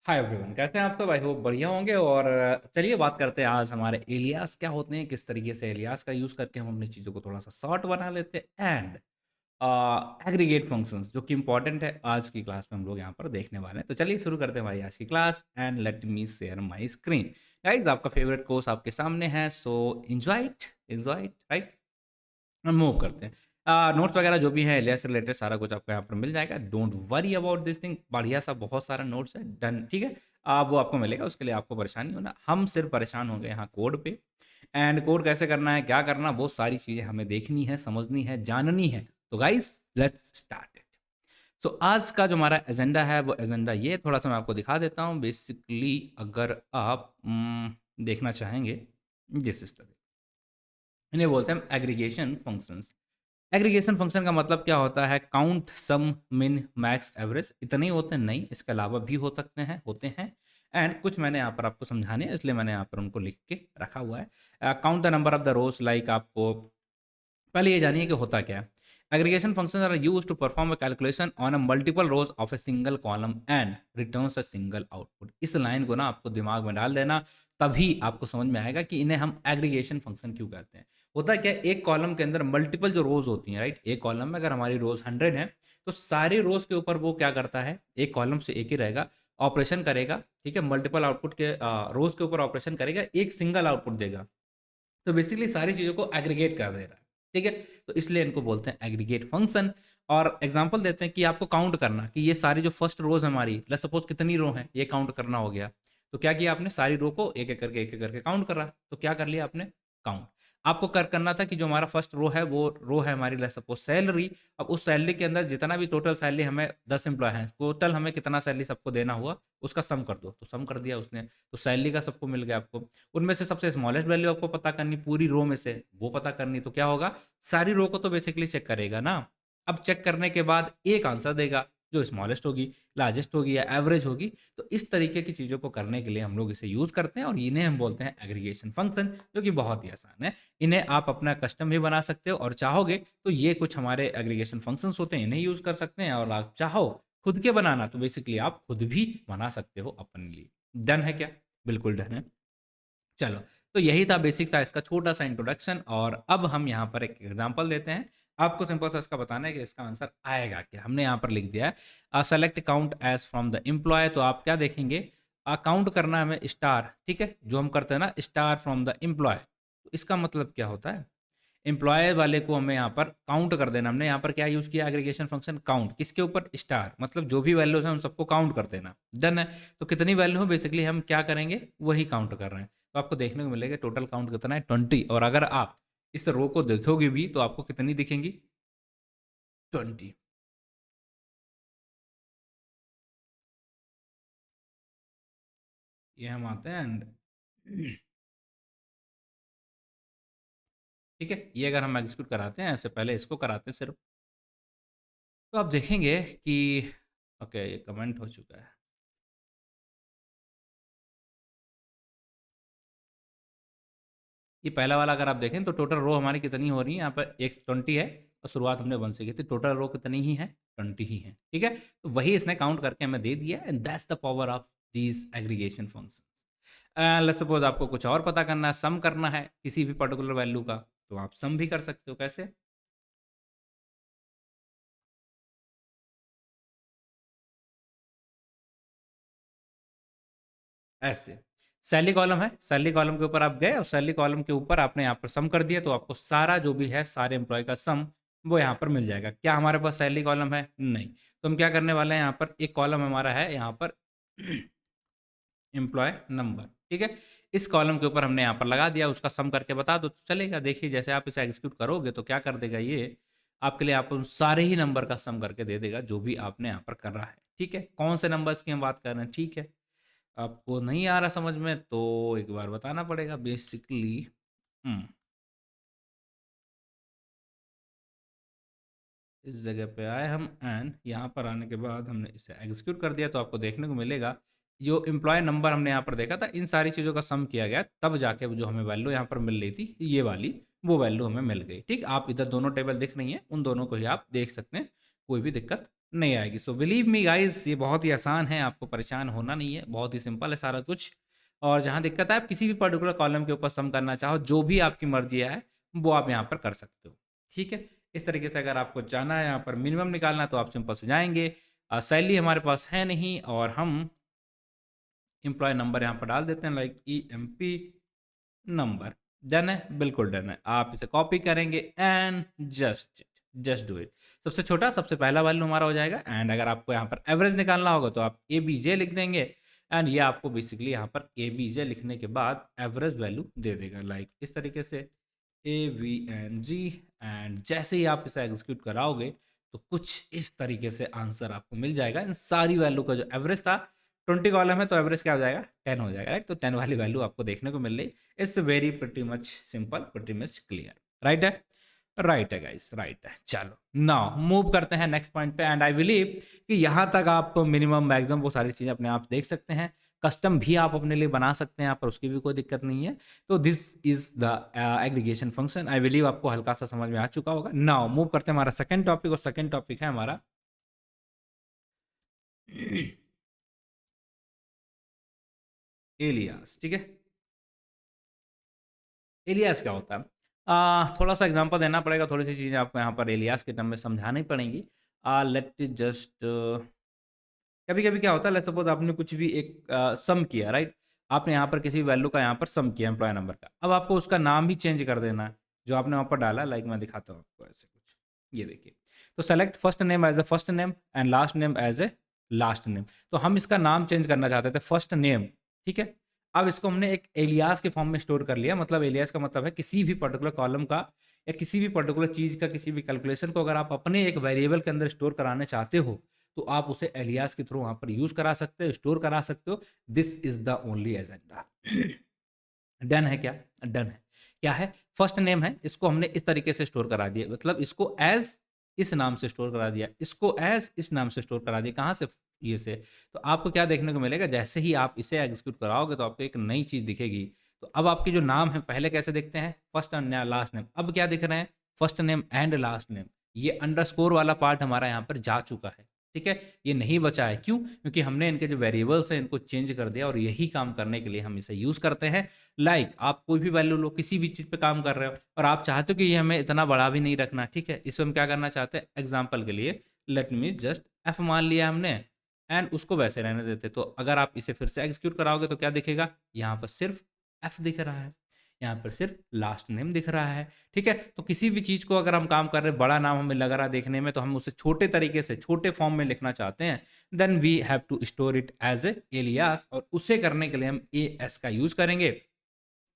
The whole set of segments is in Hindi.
हाय एवरीवन, कैसे हैं आप सब? आई होप बढ़िया होंगे। और चलिए बात करते हैं आज हमारे एलियास क्या होते हैं, किस तरीके से एलियास का यूज़ करके हम अपनी चीज़ों को थोड़ा सा शॉर्ट बना लेते हैं। एंड एग्रीगेट फंक्शंस जो कि इंपॉर्टेंट है आज की क्लास में हम लोग यहाँ पर देखने वाले हैं। तो चलिए शुरू करते हैं हमारी आज की class and let me share my screen. Guys, आपका फेवरेट कोर्स आपके सामने है, सो एंजॉय इट, राइट। हम मूव करते हैं। नोट्स वगैरह जो भी है एलियास से रिलेटेड सारा कुछ आपको यहाँ पर मिल जाएगा। Don't worry about this thing, बढ़िया सा बहुत सारा नोट्स है, डन, ठीक है। वो आपको मिलेगा, उसके लिए आपको परेशान नहीं होना। हम सिर्फ परेशान होंगे यहाँ कोड पे। एंड कोड कैसे करना है, क्या करना, बहुत सारी चीज़ें हमें देखनी है, समझनी है, जाननी है। तो गाइस, लेट्स स्टार्ट इट। सो आज का जो हमारा एजेंडा है वो एजेंडा ये थोड़ा सा मैं आपको दिखा देता हूँ। बेसिकली अगर आप देखना चाहेंगे जिस इस तरह, इन्हें बोलते हैं एग्रीगेशन फंक्शंस। एग्रीगेशन फंक्शन का मतलब क्या होता है? काउंट, सम, मिन, मैक्स, एवरेज, इतने ही होते हैं? नहीं, इसके अलावा भी हो सकते हैं, होते हैं। एंड कुछ मैंने यहाँ पर आपको समझाने हैं, इसलिए मैंने यहाँ पर उनको लिख के रखा हुआ है। Count the number of the rows, like आपको पहले ये जानिए कि होता क्या है। Aggregation function are use to perform a calculation on a multiple rows of a single column and returns a single output. इस लाइन को ना आपको दिमाग में डाल देना, तभी आपको समझ में आएगा कि इन्हें हम एग्रीगेशन फंक्शन क्यों कहते हैं। होता क्या है, एक कॉलम के अंदर मल्टीपल जो रोज होती हैं, राइट। एक कॉलम में अगर हमारी रोज 100 है, तो सारे रोज के ऊपर वो क्या करता है, एक कॉलम से एक ही रहेगा, ऑपरेशन करेगा, ठीक है। मल्टीपल आउटपुट के रोज के ऊपर ऑपरेशन करेगा, एक सिंगल आउटपुट देगा। तो बेसिकली सारी चीज़ों को एग्रीगेट कर दे रहा है, ठीक है। तो इसलिए इनको बोलते हैं एग्रीगेट फंक्शन। और एग्जांपल देते हैं कि आपको काउंट करना कि ये सारी जो फर्स्ट रोज हमारी, लेट्स सपोज कितनी रो हैं, ये काउंट करना हो गया। तो क्या किया आपने, सारी रो को एक एक करके काउंट करा। तो क्या कर लिया आपने, काउंट। आपको कर करना था कि जो हमारा फर्स्ट रो है वो रो है हमारी, लेट्स सपोज सैलरी। अब उस सैलरी के अंदर जितना भी टोटल सैलरी, हमें 10 एम्प्लॉय हैं, टोटल हमें कितना सैलरी सबको देना हुआ, उसका सम कर दो। तो सम कर दिया उसने, तो सैलरी का सबको मिल गया आपको। उनमें से सबसे स्मॉलेस्ट वैल्यू आपको पता करनी, पूरी रो में से वो पता करनी। तो क्या होगा, सारी रो को तो बेसिकली चेक करेगा ना। अब चेक करने के बाद एक आंसर देगा, जो स्मॉलेस्ट होगी, लार्जेस्ट होगी या एवरेज होगी। तो इस तरीके की चीज़ों को करने के लिए हम लोग इसे यूज़ करते हैं और इन्हें हम बोलते हैं एग्रीगेशन फंक्शन, जो कि बहुत ही आसान है। इन्हें आप अपना कस्टम भी बना सकते हो, और चाहोगे तो ये कुछ हमारे एग्रीगेशन फंक्शंस होते हैं, इन्हें यूज़ कर सकते हैं। और आप चाहो खुद के बनाना, तो बेसिकली आप खुद भी बना सकते हो अपने लिए। डन है क्या? बिल्कुल डन है। चलो, तो यही था बेसिक सा इसका छोटा सा इंट्रोडक्शन। और अब हम यहाँ पर एक एग्जांपल देते हैं। आपको सिंपल सा इसका बताना है कि इसका आंसर आएगा क्या। हमने यहाँ पर लिख दिया है select count as from the employee. तो आप क्या देखेंगे, काउंट करना है हमें स्टार, ठीक है, जो हम करते हैं ना, स्टार फ्रॉम द एम्प्लॉय। तो इसका मतलब क्या होता है, एम्प्लॉय वाले को हमें यहाँ पर काउंट कर देना। हमने यहाँ पर क्या यूज़ किया, एग्रीगेशन फंक्शन काउंट, किसके ऊपर, स्टार, मतलब जो भी वैल्यूज हैं उन सबको काउंट कर देना। डन है। तो कितनी वैल्यू हो, बेसिकली हम क्या करेंगे, वही काउंट कर रहे हैं। तो आपको देखने को मिलेगा टोटल काउंट कितना है, 20। और अगर आप इस रो को देखोगे भी तो आपको कितनी दिखेंगी, 20। ये हम आते हैं एंड ठीक है, ये अगर हम एग्जीक्यूट कराते हैं, ऐसे पहले इसको कराते हैं सिर्फ, तो आप देखेंगे कि ओके, ये कमेंट हो चुका है। ये पहला वाला अगर आप देखें तो टोटल रो हमारी कितनी हो रही है, यहाँ पर 120 है, और शुरुआत हमने 1 से की थी। टोटल रो कितनी ही है, 20 ही है, ठीक है। तो वही इसने काउंट करके हमें दे दिया, and that's the power of these aggregation functions. Let's suppose आपको कुछ और पता करना है, सम करना है किसी भी पर्टिकुलर वैल्यू का, तो आप सम भी कर सकते हो। कैसे, ऐसे, सैलरी कॉलम है, सैलरी कॉलम के ऊपर आप गए और सैलरी कॉलम के ऊपर आपने यहाँ पर सम कर दिया, तो आपको सारा जो भी है, सारे एम्प्लॉय का सम वो यहाँ पर मिल जाएगा। क्या हमारे पास सैलरी कॉलम है? नहीं। तो हम क्या करने वाले हैं, यहाँ पर एक कॉलम हमारा है यहाँ पर एम्प्लॉय नंबर, ठीक है। इस कॉलम के ऊपर हमने यहाँ पर लगा दिया, उसका सम करके बता दो तो चलेगा। देखिए जैसे आप इसे एग्जीक्यूट करोगे तो क्या कर देगा ये, आपके लिए आप उन सारे ही नंबर का सम करके दे देगा, जो भी आपने यहाँ पर कर रहा है, ठीक है। कौन से नंबर्स की हम बात कर रहे हैं, ठीक है। आपको नहीं आ रहा समझ में तो एक बार बताना पड़ेगा बेसिकली। हम्म इस जगह पे आए हम, एंड यहाँ पर आने के बाद हमने इसे एग्जीक्यूट कर दिया, तो आपको देखने को मिलेगा जो एम्प्लॉय नंबर हमने यहाँ पर देखा था, इन सारी चीज़ों का सम किया गया, तब जाके वो जो हमें वैल्यू यहाँ पर मिल रही थी, ये वाली वो वैल्यू हमें मिल गई, ठीक। आप इधर दोनों टेबल दिख रही हैं, उन दोनों को ही आप देख सकते हैं, कोई भी दिक्कत नहीं आएगी। सो बिलीव मी गाइस, ये बहुत ही आसान है, आपको परेशान होना नहीं है, बहुत ही सिंपल है सारा कुछ। और जहाँ दिक्कत है, आप किसी भी पर्टिकुलर कॉलम के ऊपर सम करना चाहो, जो भी आपकी मर्जी है वो आप यहाँ पर कर सकते हो। ठीक है, इस तरीके से अगर आपको जाना है यहाँ पर मिनिमम निकालना, तो आप सिंपल से जाएंगे। सैलरी हमारे पास है नहीं, और हम एम्प्लॉय नंबर यहाँ पर डाल देते हैं, लाइक EMP नंबर। डन है, बिल्कुल डन है। आप इसे कॉपी करेंगे and just just do it. सबसे छोटा, सबसे पहला वैल्यू हमारा हो जाएगा। एंड अगर आपको यहाँ पर एवरेज निकालना होगा तो आप ABJ लिख देंगे, एंड ये आपको बेसिकली यहाँ पर ABJ लिखने के बाद एवरेज वैल्यू दे देगा, लाइक इस तरीके से AVNG। एंड जैसे ही आप इसे एग्जीक्यूट कराओगे तो कुछ इस तरीके से आंसर आपको मिल जाएगा। इन सारी वैल्यू का जो एवरेज था, 20 कॉलम है तो एवरेज क्या हो जाएगा, 10 हो जाएगा, राइट। तो 10 वाली वैल्यू आपको देखने को मिल रही। It's very pretty much simple, pretty much clear, right है। राइट है गाइस, राइट है। चलो नाउ मूव करते हैं नेक्स्ट पॉइंट पे। एंड आई बिलीव कि यहाँ तक आप मिनिमम मैक्सिमम वो सारी चीज़ें अपने आप देख सकते हैं। कस्टम भी आप अपने लिए बना सकते हैं यहाँ पर, उसकी भी कोई दिक्कत नहीं है। तो this is the aggregation function. I believe आपको हल्का सा समझ में आ चुका होगा। नाउ मूव करते हैं हमारा सेकंड टॉपिक, और सेकंड टॉपिक है हमारा एलियास। ठीक है, एलियास क्या होता है? थोड़ा सा एग्जांपल देना पड़ेगा, थोड़ी सी चीज़ें आपको यहाँ पर एलियास के टर्म में समझानी पड़ेंगी। लेट जस्ट, कभी कभी क्या होता है, लेट सपोज आपने कुछ भी एक सम किया, राइट। आपने यहाँ पर किसी वैल्यू का यहाँ पर सम किया एम्प्लॉय नंबर का। अब आपको उसका नाम भी चेंज कर देना है जो आपने वहाँ पर डाला। लाइक मैं दिखाता हूँ आपको ऐसे कुछ, ये देखिए। तो select first name as a first name and last name as a last name. तो हम इसका नाम चेंज करना चाहते थे, फर्स्ट नेम, ठीक है। अब इसको हमने एक एलियास के फॉर्म में स्टोर कर लिया। मतलब एलियास का मतलब है किसी भी पर्टिकुलर कॉलम का या किसी भी पर्टिकुलर चीज़ का, किसी भी कैलकुलेशन को अगर आप अपने एक वेरिएबल के अंदर स्टोर कराने चाहते हो, तो आप उसे एलियास के थ्रू वहां पर यूज करा सकते हो, स्टोर करा सकते हो। This is the only agenda. Done है क्या? डन है। क्या है? फर्स्ट नेम है, इसको हमने इस तरीके से स्टोर करा दिया, मतलब इसको एज इस नाम से स्टोर करा दिया, इसको एज इस नाम से स्टोर करा दिया। कहाँ से? ये से। तो आपको क्या देखने को मिलेगा, जैसे ही आप इसे एग्जीक्यूट कराओगे तो आपको एक नई चीज दिखेगी। तो अब आपके जो नाम है, पहले कैसे दिखते हैं, फर्स्ट एंड लास्ट नेम, अब क्या दिख रहे हैं, first name and last name. ये अंडरस्कोर वाला पार्ट हमारा यहाँ पर जा चुका है, ठीक है। ये नहीं बचा है, क्यों? क्योंकि हमने इनके जो वेरिएबल्स हैं इनको चेंज कर दिया, और यही काम करने के लिए हम इसे यूज करते हैं। लाइक आप कोई भी वैल्यू लो, किसी भी चीज पे काम कर रहे हो, और आप चाहते हो कि ये हमें इतना बड़ा भी नहीं रखना, ठीक है। इसमें हम क्या करना चाहते हैं, एग्जाम्पल के लिए लेट मी जस्ट एफ मान लिया हमने, एंड उसको वैसे रहने देते। तो अगर आप इसे फिर से एग्जीक्यूट कराओगे तो क्या दिखेगा, यहाँ पर सिर्फ एफ दिख रहा है, यहाँ पर सिर्फ लास्ट नेम दिख रहा है, ठीक है। तो किसी भी चीज को अगर हम काम कर रहे हैं, बड़ा नाम हमें लग रहा है देखने में, तो हम उसे छोटे तरीके से, छोटे फॉर्म में लिखना चाहते हैं, then we have to store it as a alias. और उसे करने के लिए हम AS का यूज करेंगे,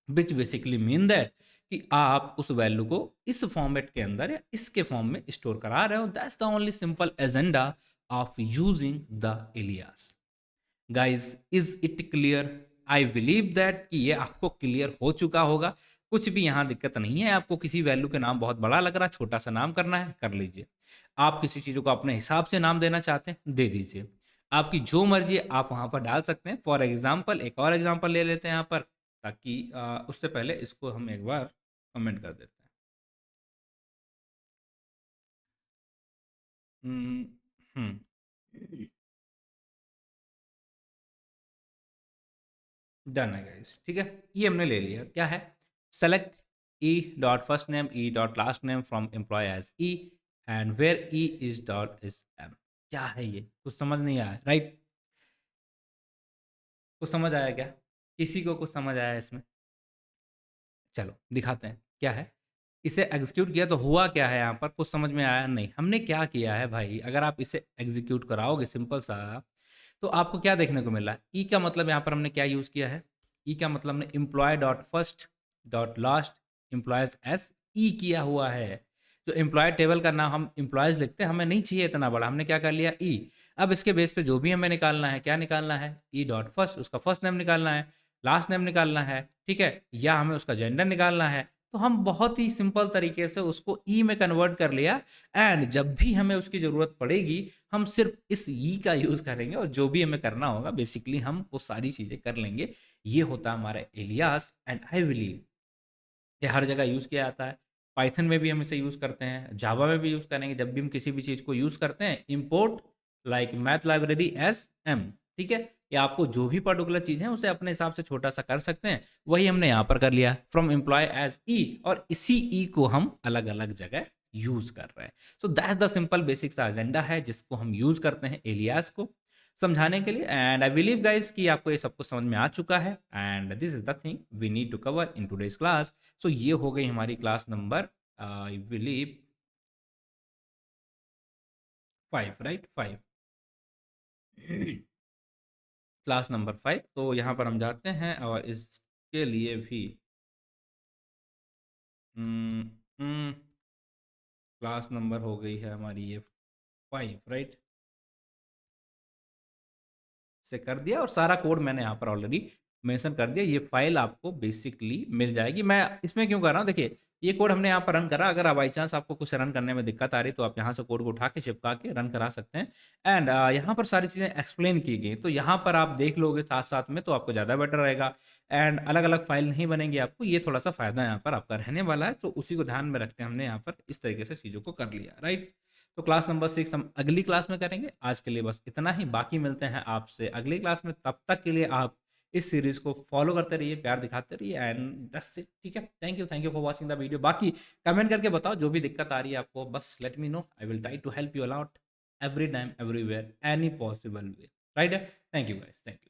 विच बेसिकली मीन दैट कि आप उस वैल्यू को इस फॉर्मेट के अंदर या इसके फॉर्म में स्टोर करा रहे हो। That's the only simple agenda of using the alias. Guys, is it clear? I believe that कि ये आपको क्लियर हो चुका होगा। कुछ भी यहाँ दिक्कत नहीं है। आपको किसी वैल्यू के नाम बहुत बड़ा लग रहा है, छोटा सा नाम करना है, कर लीजिए। आप किसी चीज़ों को अपने हिसाब से नाम देना चाहते हैं, दे दीजिए। आपकी जो मर्जी है आप वहाँ पर डाल सकते हैं। फॉर एग्जाम्पल, एक और एग्जाम्पल ले लेते हैं यहाँ पर, ताकि उससे पहले इसको हम एक बार कमेंट कर देते हैं। हम्म हम्म, डन है गाइस, ठीक है। ये हमने ले लिया। क्या है? Select E dot first name, E dot last name from employee as E, and where E is dot is M. क्या है ये? कुछ समझ नहीं आया, राइट? कुछ समझ आया क्या? किसी को कुछ समझ आया इसमें? चलो दिखाते हैं क्या है। इसे एग्जीक्यूट किया तो हुआ क्या है, यहाँ पर कुछ समझ में आया नहीं। हमने क्या किया है भाई, अगर आप इसे एग्जीक्यूट कराओगे सिंपल सा, तो आपको क्या देखने को मिला? ई का मतलब यहाँ पर हमने क्या यूज़ किया है, ई का मतलब हमने employ dot first dot last employees S E किया हुआ है। जो एम्प्लॉय टेबल का नाम हम एम्प्लॉयज लिखते हैं, हमें नहीं चाहिए इतना बड़ा, हमने क्या कर लिया, ई। अब इसके बेस पे जो भी हमें निकालना है, क्या निकालना है, ई डॉट फर्स्ट, उसका फर्स्ट नेम निकालना है, लास्ट नेम निकालना है, ठीक है, या हमें उसका जेंडर निकालना है। तो हम बहुत ही सिंपल तरीके से उसको ई में कन्वर्ट कर लिया, एंड जब भी हमें उसकी ज़रूरत पड़ेगी हम सिर्फ इस ई का यूज़ करेंगे, और जो भी हमें करना होगा बेसिकली हम वो सारी चीज़ें कर लेंगे। ये होता है हमारा एलियास। एंड आई बिलीव ये हर जगह यूज़ किया जाता है। पाइथन में भी हम इसे यूज़ करते हैं, जावा में भी यूज़ करेंगे जब भी हम किसी भी चीज़ को यूज़ करते हैं, import like math library as M, ठीक है? या आपको जो भी पर्टिकुलर चीज़ है उसे अपने हिसाब से छोटा सा कर सकते हैं, वही हमने यहाँ पर कर लिया फ्रॉम एम्प्लॉय एज ई, और इसी ई को हम अलग अलग जगह यूज़ कर रहे हैं। So that's the simple basic सा एजेंडा है जिसको हम यूज़ करते हैं एलियास को समझाने के लिए। एंड आई बिलीव गाइज कि आपको ये सब कुछ समझ में आ चुका है, and this is the thing we need to cover in today's class. So ये हो गई हमारी class number I believe 5, right? 5 class number 5। तो यहाँ पर हम जाते हैं और इसके लिए भी क्लास नंबर हो गई है हमारी ये 5, राइट? से कर दिया, और सारा कोड मैंने यहाँ पर ऑलरेडी मेंशन कर दिया। ये फाइल आपको बेसिकली मिल जाएगी। मैं इसमें क्यों कर रहा हूँ, देखिए ये कोड हमने यहाँ पर रन करा। अगर बाई चांस आपको कुछ रन करने में दिक्कत आ रही है तो आप यहाँ से कोड को उठा के चिपका के रन करा सकते हैं। एंड यहाँ पर सारी चीज़ें एक्सप्लेन की गई, तो यहाँ पर आप देख लोगे साथ साथ में तो आपको ज़्यादा बेटर रहेगा। एंड अलग अलग फाइल नहीं बनेंगी आपको, ये थोड़ा सा फायदा यहाँ पर आपका रहने वाला है। तो उसी को ध्यान में रखते हमने यहाँ पर इस तरीके से चीज़ों को कर लिया, राइट? तो क्लास नंबर 6 हम अगली क्लास में करेंगे। आज के लिए बस इतना ही, बाकी मिलते हैं आपसे अगली क्लास में। तब तक के लिए आप इस सीरीज़ को फॉलो करते रहिए, प्यार दिखाते रहिए, एंड दैट्स इट, ठीक है? Thank you for watching the video. बाकी कमेंट करके बताओ जो भी दिक्कत आ रही है आपको, बस let me know. I will try to help you a lot every time, everywhere, any possible way, right? Thank you guys, thank you.